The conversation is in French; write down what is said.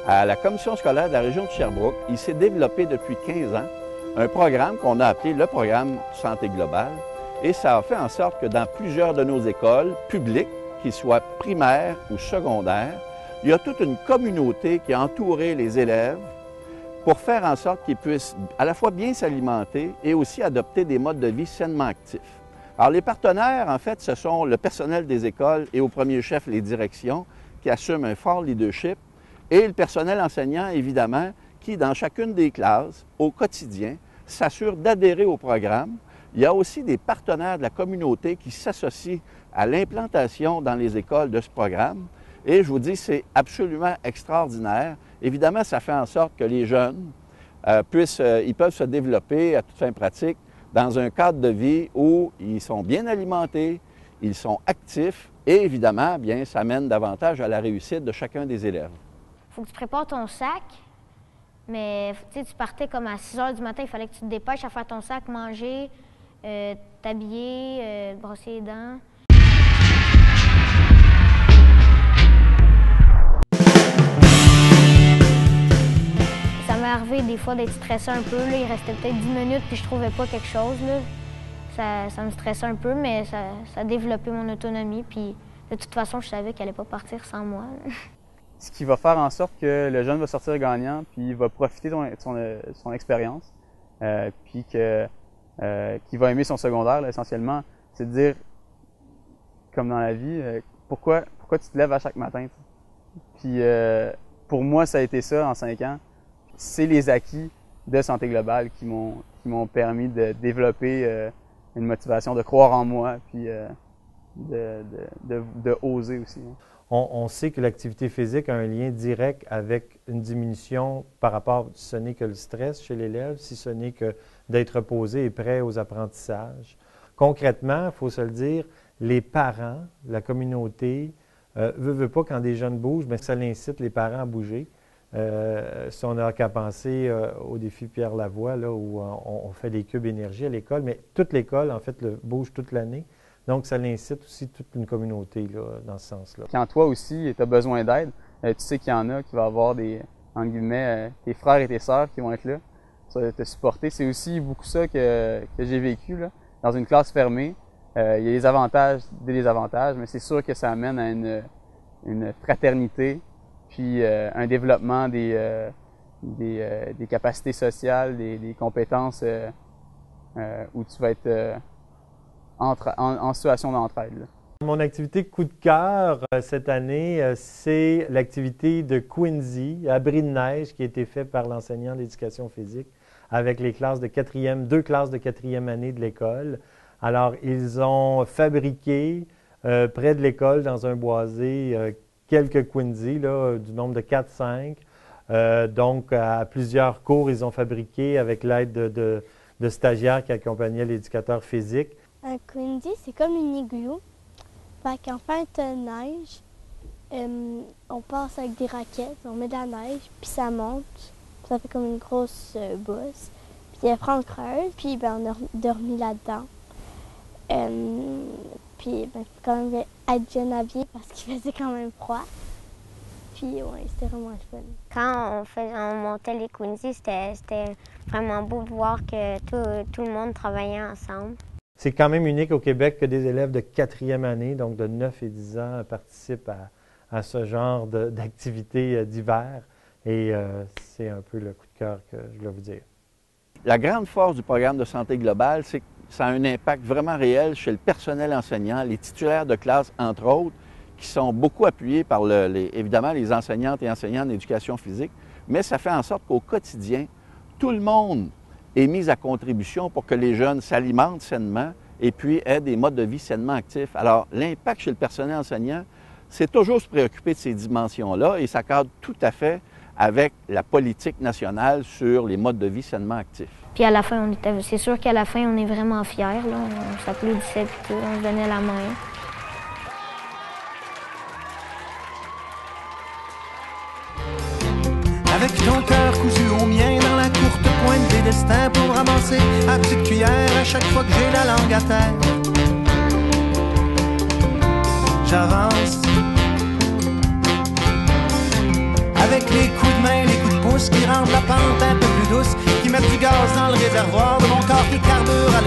À la commission scolaire de la région de Sherbrooke, il s'est développé depuis 15 ans un programme qu'on a appelé le programme Santé globale. Et ça a fait en sorte que dans plusieurs de nos écoles publiques, qu'ils soient primaires ou secondaires, il y a toute une communauté qui a entouré les élèves pour faire en sorte qu'ils puissent à la fois bien s'alimenter et aussi adopter des modes de vie sainement actifs. Alors les partenaires, en fait, ce sont le personnel des écoles et au premier chef les directions qui assument un fort leadership et le personnel enseignant, évidemment, qui, dans chacune des classes, au quotidien, s'assure d'adhérer au programme. Il y a aussi des partenaires de la communauté qui s'associent à l'implantation dans les écoles de ce programme. Et je vous dis, c'est absolument extraordinaire. Évidemment, ça fait en sorte que les jeunes ils peuvent se développer à toute fin pratique dans un cadre de vie où ils sont bien alimentés, ils sont actifs et évidemment, bien, ça mène davantage à la réussite de chacun des élèves. Il faut que tu prépares ton sac, mais tu partais comme à 6 heures du matin, il fallait que tu te dépêches à faire ton sac, manger, t'habiller, brosser les dents. Ça m'est arrivé des fois d'être stressé un peu. Là. Il restait peut-être 10 minutes puis je trouvais pas quelque chose. Là. Ça me stressait un peu, mais ça a développé mon autonomie. Puis de toute façon, je savais qu'elle allait pas partir sans moi. Ce qui va faire en sorte que le jeune va sortir gagnant, puis il va profiter de son expérience, puis qu'il va aimer son secondaire, là, essentiellement. C'est de dire, comme dans la vie, pourquoi tu te lèves à chaque matin? Puis pour moi, ça a été ça en 5 ans. C'est les acquis de Santé globale qui m'ont permis de développer une motivation, de croire en moi, puis de oser aussi. On sait que l'activité physique a un lien direct avec une diminution par rapport, si ce n'est que le stress chez l'élève, si ce n'est que d'être reposé et prêt aux apprentissages. Concrètement, il faut se le dire, les parents, la communauté, veut pas quand des jeunes bougent, bien, ça incite les parents à bouger. Si on n'a qu'à penser au défi Pierre Lavoie, là, où on fait des cubes énergie à l'école, mais toute l'école, en fait, bouge toute l'année. Donc, ça incite aussi toute une communauté là, dans ce sens-là. Quand toi aussi, tu as besoin d'aide, tu sais qu'il y en a qui va avoir entre guillemets, tes frères et tes sœurs qui vont être là pour te supporter. C'est aussi beaucoup ça que j'ai vécu là, dans une classe fermée. Il y a des avantages, des désavantages, mais c'est sûr que ça amène à une fraternité, puis un développement des capacités sociales, des compétences où tu vas être en situation d'entraide. Là. Mon activité coup de cœur cette année, c'est l'activité de Quincy, abri de neige, qui a été fait par l'enseignant d'éducation physique avec les classes de 2 classes de 4e année de l'école. Alors, ils ont fabriqué près de l'école, dans un boisé, quelques Quincy, là, du nombre de 4-5. Donc, à plusieurs cours, ils ont fabriqué avec l'aide de stagiaires qui accompagnaient l'éducateur physique. Un Quincy, c'est comme une igloo. Fait qu'en fin de neige, on passe avec des raquettes, on met de la neige, puis ça monte. Puis ça fait comme une grosse bosse. Puis après, on creuse, puis ben, on a dormi là-dedans. Puis ben, il faut quand même être bien habillé parce qu'il faisait quand même froid. Puis ouais, c'était vraiment fun. Quand on montait les Quincy, c'était vraiment beau de voir que tout le monde travaillait ensemble. C'est quand même unique au Québec que des élèves de 4e année, donc de 9 et 10 ans, participent à ce genre d'activité d'hiver. Et c'est un peu le coup de cœur que je voulais vous dire. La grande force du programme de santé globale, c'est que ça a un impact vraiment réel chez le personnel enseignant, les titulaires de classe, entre autres, qui sont beaucoup appuyés par, évidemment, les enseignantes et enseignants d'éducation physique. Mais ça fait en sorte qu'au quotidien, tout le monde est mis à contribution pour que les jeunes s'alimentent sainement et puis aient des modes de vie sainement actifs. Alors, l'impact chez le personnel enseignant, c'est toujours se préoccuper de ces dimensions-là et ça cadre tout à fait avec la politique nationale sur les modes de vie sainement actifs. Puis à la fin, c'est sûr qu'à la fin, on est vraiment fiers. Là. On s'applaudissait, puis on se donnait la main. Avec ton cœur cousu au mien dans la courte pointe des destins pour ramasser à petite cuillère à chaque fois que j'ai la langue à terre. J'avance la pente un peu plus douce, qui mettent du gaz dans le réservoir de mon corps qui carbure à